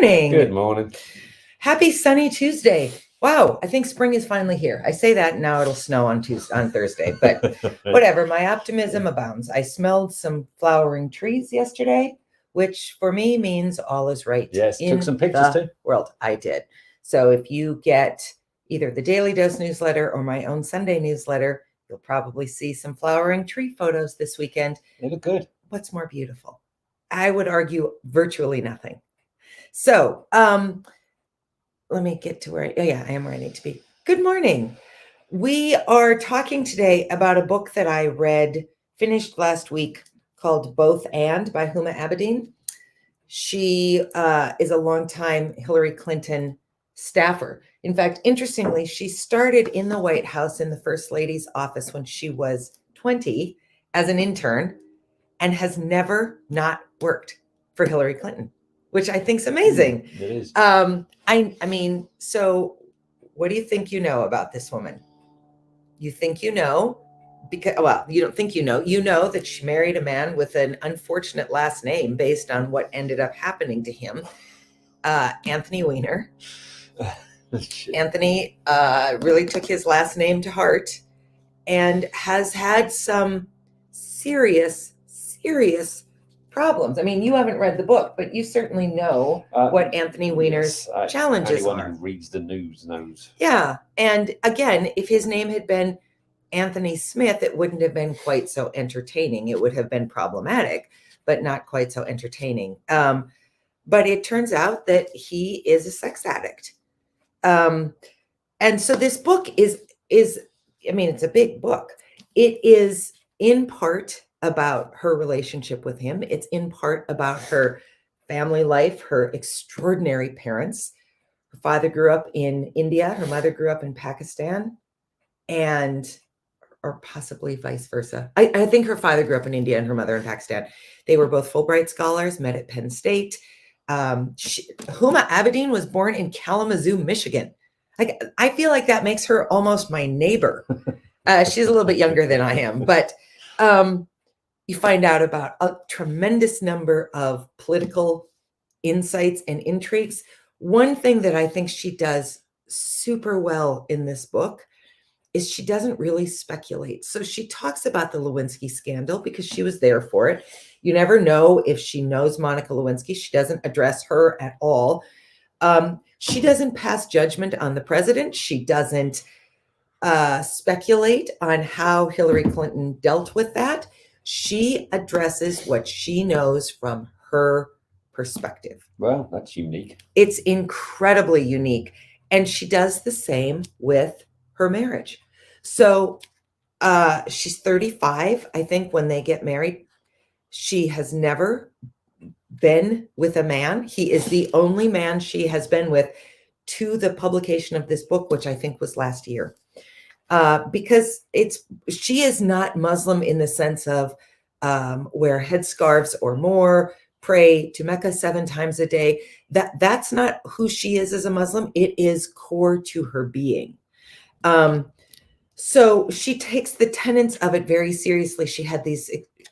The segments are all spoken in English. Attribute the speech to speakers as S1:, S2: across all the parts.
S1: morning.
S2: Good morning.
S1: Happy sunny Tuesday. Wow, I think spring is finally here. I say that now it'll snow on Thursday, but whatever. My optimism abounds. I smelled some flowering trees yesterday, which for me means all is right.
S2: Yes, took some pictures too.
S1: World, I did. So if you get either the Daily Dose newsletter or my own Sunday newsletter, you'll probably see some flowering tree photos this weekend.
S2: They look good.
S1: What's more beautiful? I would argue virtually nothing. So, let me get to where I am where I need to be. Good morning. We are talking today about a book that I finished last week called Both And by Huma Abedin. She is a longtime Hillary Clinton staffer. In fact, interestingly, she started in the White House in the First Lady's office when she was 20 as an intern and has never not worked for Hillary Clinton, which I think is amazing.
S2: It is.
S1: I mean, so what do you think you know about this woman? You think you know, because, well, you don't think you know that she married a man with an unfortunate last name based on what ended up happening to him, Anthony Weiner. Anthony really took his last name to heart and has had some serious problems. I mean, you haven't read the book, but you certainly know what Anthony Weiner's challenges are.
S2: Anyone who reads the news knows.
S1: Yeah. And again, if his name had been Anthony Smith, it wouldn't have been quite so entertaining. It would have been problematic, but not quite so entertaining. But it turns out that he is a sex addict. And so this book is, I mean, it's a big book. It is in part about her relationship with him. It's in part about her family life, her extraordinary parents. Her father grew up in India. Her mother grew up in Pakistan, or possibly vice versa. I think her father grew up in India and her mother in Pakistan. They were both Fulbright scholars, met at Penn State. Huma Abedin was born in Kalamazoo, Michigan. I feel like that makes her almost my neighbor. She's a little bit younger than I am, but you find out about a tremendous number of political insights and intrigues. One thing that I think she does super well in this book is she doesn't really speculate. So she talks about the Lewinsky scandal because she was there for it. You never know if she knows Monica Lewinsky. She doesn't address her at all. She doesn't pass judgment on the president. She doesn't speculate on how Hillary Clinton dealt with that. She addresses what she knows from her perspective.
S2: Well, that's unique.
S1: It's incredibly unique. And she does the same with her marriage. So she's 35, I think, when they get married. She has never been with a man. He is the only man she has been with to the publication of this book, which I think was last year. Because she is not Muslim in the sense of wear headscarves or more, pray to Mecca 7 times a day. That's not who she is as a Muslim. It is core to her being. So she takes the tenets of it very seriously. She had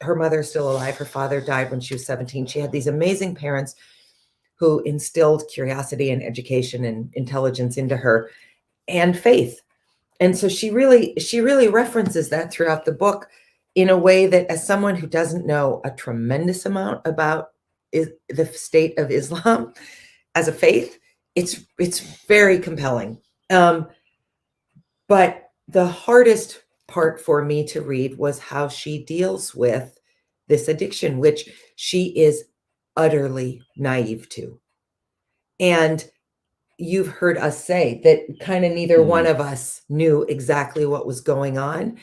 S1: her mother's still alive. Her father died when she was 17. She had these amazing parents who instilled curiosity and education and intelligence into her and faith. And so she really references that throughout the book in a way that, as someone who doesn't know a tremendous amount about the state of Islam as a faith, it's very compelling. But the hardest part for me to read was how she deals with this addiction, which she is utterly naive to. And you've heard us say that kind of neither one of us knew exactly what was going on,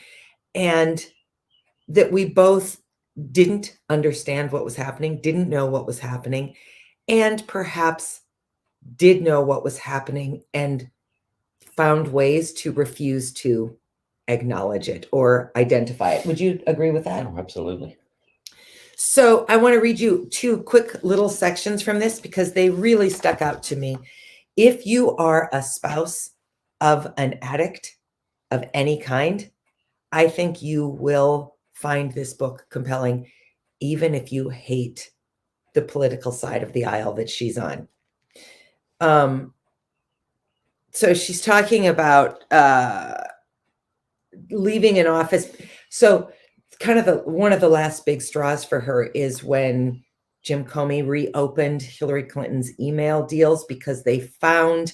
S1: and that we both didn't understand what was happening, didn't know what was happening, and perhaps did know what was happening and found ways to refuse to acknowledge it or identify it. Would you agree with that?
S2: Oh, absolutely.
S1: So I want to read you 2 quick little sections from this because they really stuck out to me. If you are a spouse of an addict of any kind, I think you will find this book compelling, even if you hate the political side of the aisle that she's on. So she's talking about leaving an office. So kind of one of the last big straws for her is when Jim Comey reopened Hillary Clinton's email deals because they found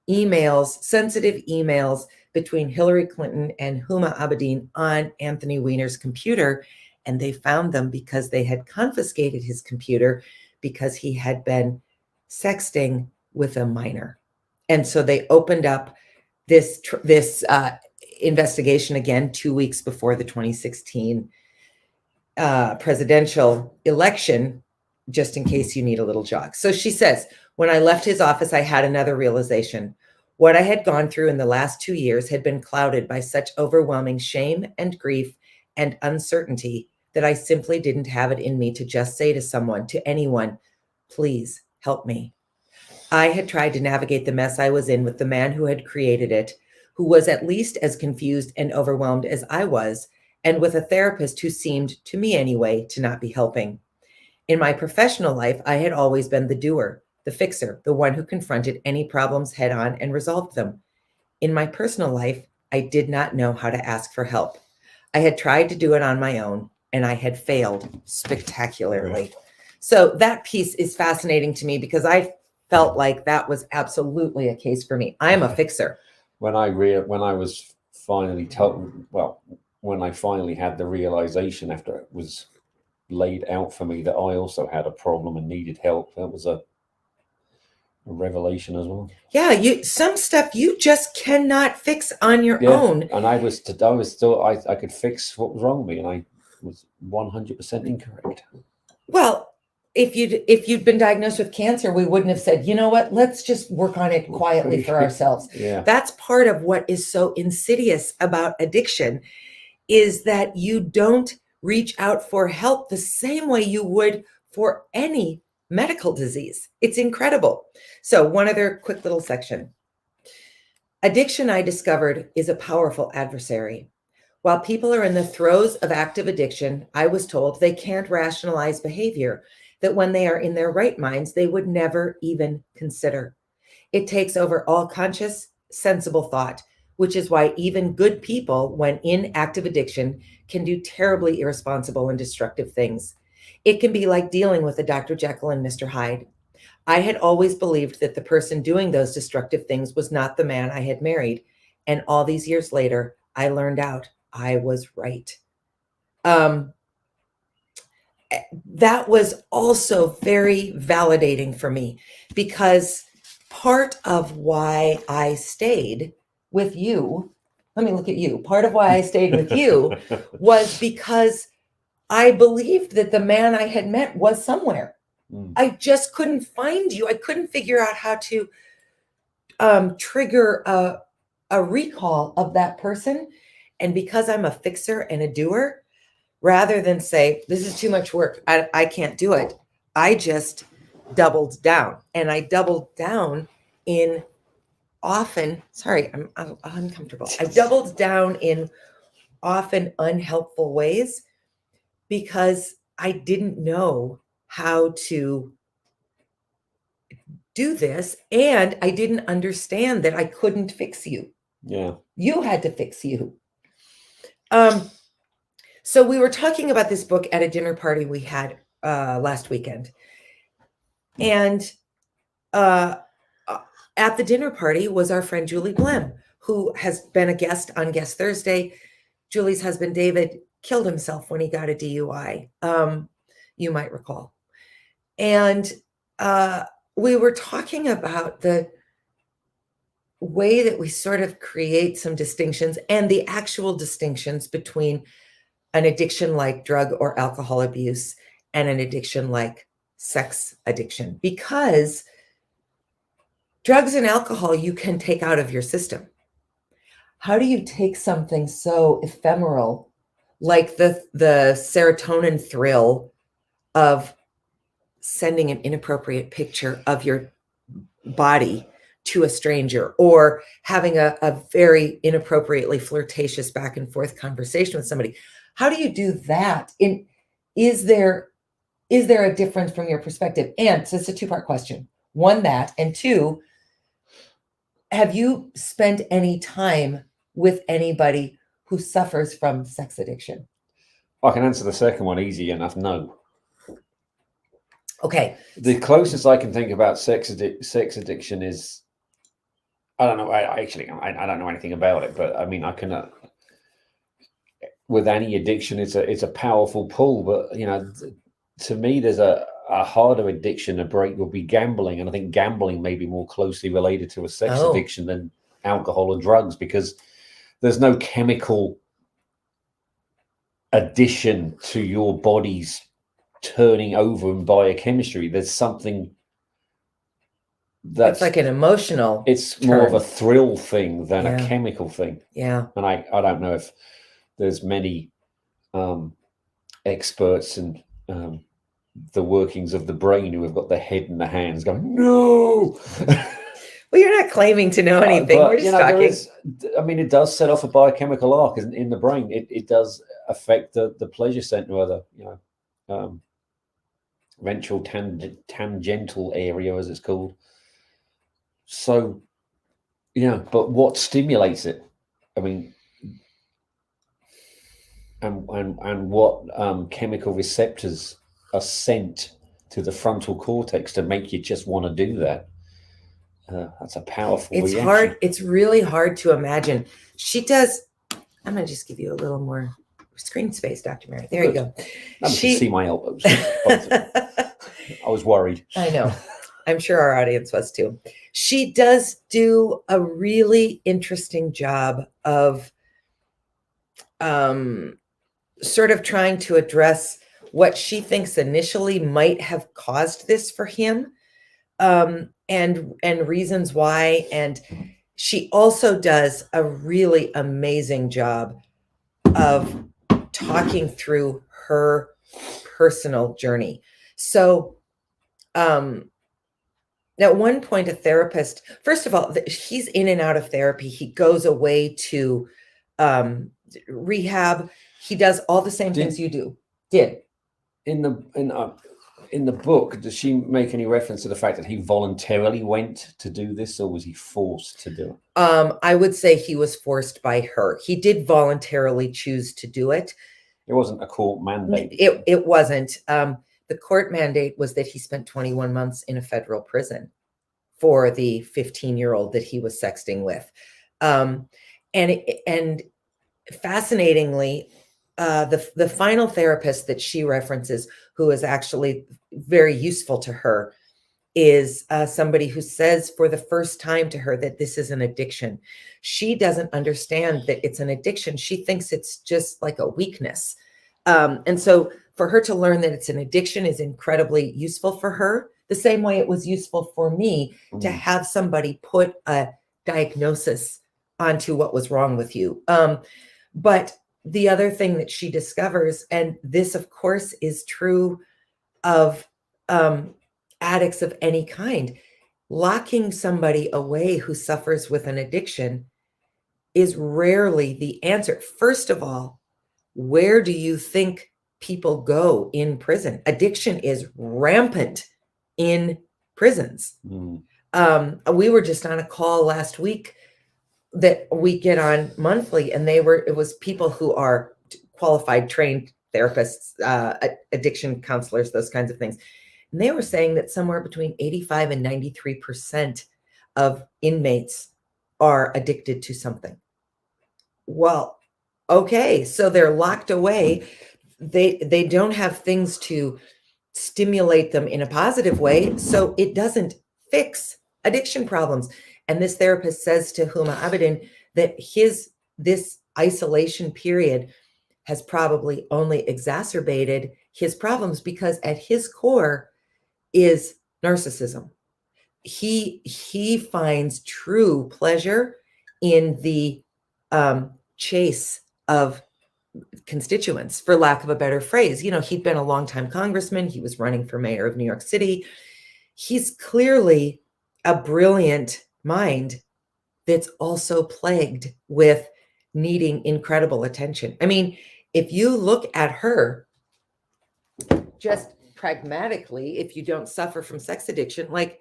S1: emails, sensitive emails between Hillary Clinton and Huma Abedin on Anthony Weiner's computer. And they found them because they had confiscated his computer because he had been sexting with a minor. And so they opened up this investigation again 2 weeks before the 2016 presidential election, just in case you need a little jog. So she says, when I left his office, I had another realization. What I had gone through in the last 2 years had been clouded by such overwhelming shame and grief and uncertainty that I simply didn't have it in me to just say to someone, to anyone, please help me. I had tried to navigate the mess I was in with the man who had created it, who was at least as confused and overwhelmed as I was, and with a therapist who seemed, to me anyway, to not be helping. In my professional life, I had always been the doer, the fixer, the one who confronted any problems head on and resolved them. In my personal life, I did not know how to ask for help. I had tried to do it on my own, and I had failed spectacularly. So that piece is fascinating to me because I felt like that was absolutely a case for me. I'm a fixer.
S2: When I was finally when I finally had the realization after it was laid out for me that I also had a problem and needed help, that was a revelation as well.
S1: Yeah, some stuff you just cannot fix on your own.
S2: And I could fix what was wrong with me, and I was 100% incorrect.
S1: Well, if you'd been diagnosed with cancer, we wouldn't have said, you know what, let's just work on it quietly for ourselves.
S2: Yeah.
S1: That's part of what is so insidious about addiction, is that you don't reach out for help the same way you would for any medical disease. It's incredible. So one other quick little section. Addiction, I discovered, is a powerful adversary. While people are in the throes of active addiction, I was told they can't rationalize behavior that when they are in their right minds, they would never even consider. It takes over all conscious, sensible thought, which is why even good people, when in active addiction, can do terribly irresponsible and destructive things. It can be like dealing with a Dr. Jekyll and Mr. Hyde. I had always believed that the person doing those destructive things was not the man I had married. And all these years later, I learned out I was right. That was also very validating for me, because part of why I stayed with you, let me look at you. Part of why I stayed with you was because I believed that the man I had met was somewhere. I just couldn't find you. I couldn't figure out how to trigger a recall of that person. And because I'm a fixer and a doer, rather than say, this is too much work, I can't do it, I just doubled down. And I doubled down in often, sorry, I'm uncomfortable. I doubled down in often unhelpful ways because I didn't know how to do this. And I didn't understand that I couldn't fix you.
S2: Yeah.
S1: You had to fix you. So we were talking about this book at a dinner party we had last weekend. And at the dinner party was our friend Julie Blem, who has been a guest on Guest Thursday. Julie's husband, David, killed himself when he got a DUI, you might recall. And we were talking about the way that we sort of create some distinctions and the actual distinctions between an addiction like drug or alcohol abuse and an addiction like sex addiction, because drugs and alcohol you can take out of your system. How do you take something so ephemeral like the serotonin thrill of sending an inappropriate picture of your body to a stranger, or having a very inappropriately flirtatious back and forth conversation with somebody? How do you do that? Is there a difference from your perspective? And so it's a two-part question. One, that, and two, have you spent any time with anybody who suffers from sex addiction?
S2: I can answer the second one easy enough. No.
S1: Okay.
S2: The closest I can think about sex addiction is, I don't know. I don't know anything about it, but I mean, I can. With any addiction, it's a powerful pull. But to me, there's a harder addiction to break would be gambling, and I think gambling may be more closely related to a sex addiction than alcohol or drugs, because there's no chemical addition to your body's turning over in biochemistry. There's something that's
S1: like an emotional.
S2: It's more of a thrill thing than
S1: Yeah.
S2: a chemical thing.
S1: Yeah.
S2: And I don't know if there's many experts in the workings of the brain who have got their head in their hands going, no.
S1: Well, you're not claiming to know anything. We're just talking.
S2: It does set off a biochemical arc in the brain. It does affect the pleasure center, or the ventral tangential area, as it's called. So, but what stimulates it? I mean, and what chemical receptors are sent to the frontal cortex to make you just want to do that? That's a powerful reaction.
S1: Hard. It's really hard to imagine. She does. I'm going to just give you a little more screen space, Dr. Mary. There you go.
S2: You can see my elbows. I was worried.
S1: I know. I'm sure our audience was too. She does do a really interesting job of sort of trying to address what she thinks initially might have caused this for him, and reasons why. And she also does a really amazing job of talking through her personal journey. So at one point, a therapist, first of all, he's in and out of therapy. He goes away to rehab. He does all the same things you do.
S2: In the book, does she make any reference to the fact that he voluntarily went to do this, or was he forced to do it?
S1: I would say he was forced by her. He did voluntarily choose to do it.
S2: It wasn't a court mandate.
S1: It wasn't. The court mandate was that he spent 21 months in a federal prison for the 15-year-old that he was sexting with. And fascinatingly, the final therapist that she references, who is actually very useful to her, is somebody who says for the first time to her that this is an addiction. She doesn't understand that it's an addiction. She thinks it's just like a weakness. And so for her to learn that it's an addiction is incredibly useful for her, the same way it was useful for me to have somebody put a diagnosis onto what was wrong with you. But the other thing that she discovers, and this, of course, is true of addicts of any kind, locking somebody away who suffers with an addiction is rarely the answer. First of all, where do you think people go in prison? Addiction is rampant in prisons. We were just on a call last week that we get on monthly, and it was people who are qualified, trained therapists, addiction counselors, those kinds of things. And they were saying that somewhere between 85 and 93% of inmates are addicted to something. Well, okay, so they're locked away. They don't have things to stimulate them in a positive way, so it doesn't fix addiction problems. And this therapist says to Huma Abedin that this isolation period has probably only exacerbated his problems, because at his core is narcissism. He finds true pleasure in the chase of constituents, for lack of a better phrase. He'd been a longtime congressman. He was running for mayor of New York City. He's clearly a brilliant mind that's also plagued with needing incredible attention. I mean, if you look at her just pragmatically, if you don't suffer from sex addiction, like,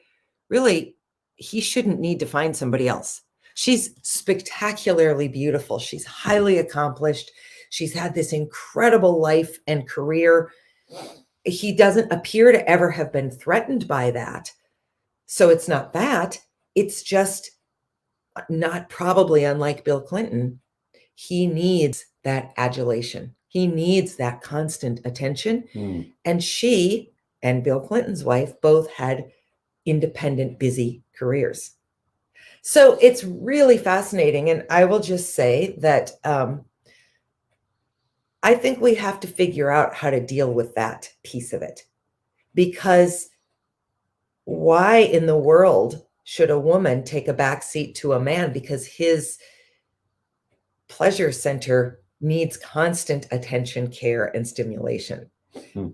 S1: really, he shouldn't need to find somebody else. She's spectacularly beautiful. She's highly accomplished. She's had this incredible life and career. He doesn't appear to ever have been threatened by that. So it's not that. It's just not probably unlike Bill Clinton. He needs that adulation. He needs that constant attention. And she and Bill Clinton's wife both had independent, busy careers. So it's really fascinating. And I will just say that I think we have to figure out how to deal with that piece of it. Because why in the world should a woman take a back seat to a man because his pleasure center needs constant attention, care, and stimulation?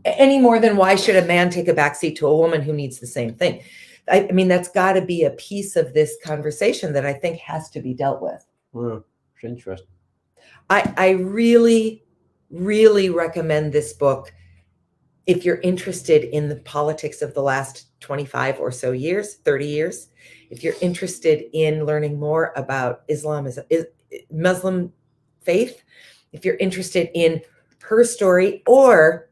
S1: Any more than why should a man take a back seat to a woman who needs the same thing? I mean, that's got to be a piece of this conversation that I think has to be dealt with.
S2: Well, it's interesting.
S1: I really, really recommend this book if you're interested in the politics of the last 25 or so years, 30 years. If you're interested in learning more about Muslim faith, if you're interested in her story, or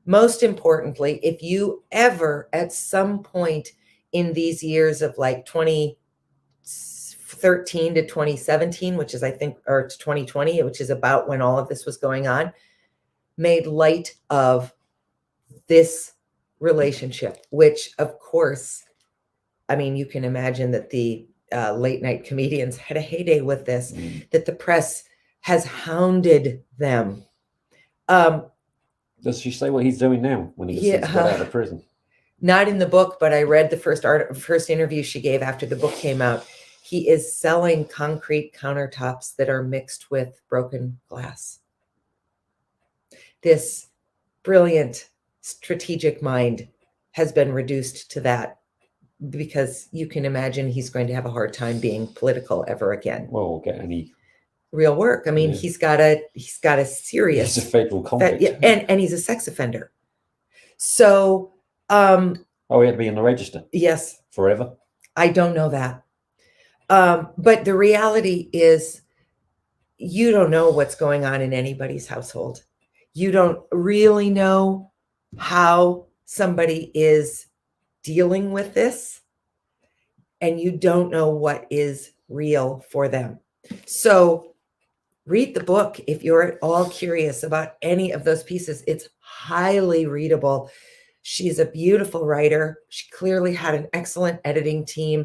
S1: most importantly, if you ever at some point in these years of like 2013 to 2017, which is I think, or to 2020, which is about when all of this was going on, made light of this relationship, which of course, I mean, you can imagine that the late night comedians had a heyday with this, that the press has hounded them.
S2: Does she say what he's doing now when he gets out of prison?
S1: Not in the book, but I read the first interview she gave after the book came out. He is selling concrete countertops that are mixed with broken glass. This brilliant strategic mind has been reduced to that, because you can imagine he's going to have a hard time being political ever again.
S2: Well, we'll get any
S1: real work. I mean, he's got a serious.
S2: He's a federal convict,
S1: and he's a sex offender. So,
S2: he had to be in the register.
S1: Yes,
S2: forever.
S1: I don't know that, but the reality is, you don't know what's going on in anybody's household. You don't really know how somebody is dealing with this, and you don't know what is real for them. So read the book if you're at all curious about any of those pieces. It's highly readable. She's a beautiful writer. She clearly had an excellent editing team.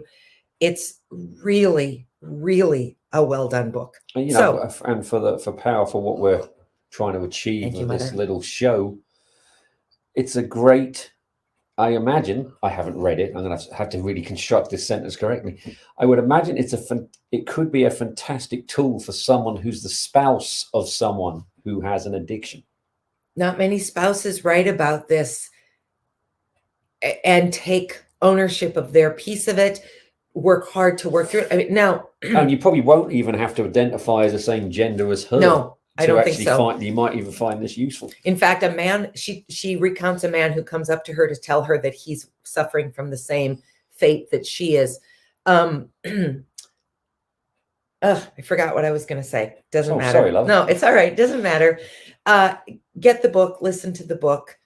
S1: It's really, really a well done book.
S2: And, you know, and for power, for what we're trying to achieve with this little show, it's a great. I imagine, I haven't read it, I'm going to have to really construct this sentence correctly. I would imagine it could be a fantastic tool for someone who's the spouse of someone who has an addiction.
S1: Not many spouses write about this and take ownership of their piece of it, work hard to work through it. I mean, now...
S2: And you probably won't even have to identify as the same gender as her.
S1: No. I don't think so.
S2: You might even find this useful.
S1: In fact, a man, she recounts a man who comes up to her to tell her that he's suffering from the same fate that she is. I forgot what I was going to say. Doesn't matter.
S2: Sorry, love.
S1: No, it's all right. Doesn't matter. Get the book, listen to the book,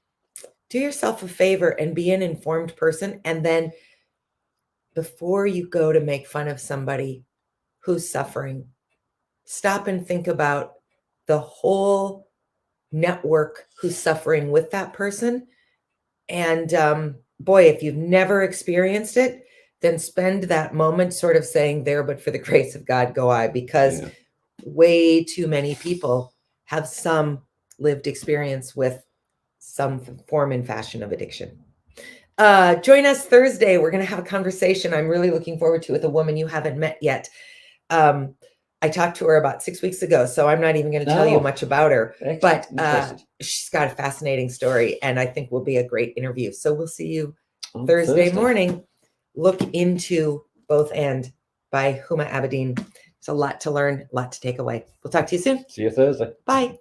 S1: do yourself a favor and be an informed person. And then before you go to make fun of somebody who's suffering, stop and think about the whole network who's suffering with that person. And boy, if you've never experienced it, then spend that moment sort of saying, there, but for the grace of God, go I, because way too many people have some lived experience with some form and fashion of addiction. Join us Thursday. We're going to have a conversation I'm really looking forward to with a woman you haven't met yet. I talked to her about 6 weeks ago, so I'm not even going to tell you much about her, but she's got a fascinating story, and I think will be a great interview. So we'll see you on Thursday morning. Look into Both And by Huma Abedin. It's a lot to learn, a lot to take away. We'll talk to you soon.
S2: See you Thursday.
S1: Bye.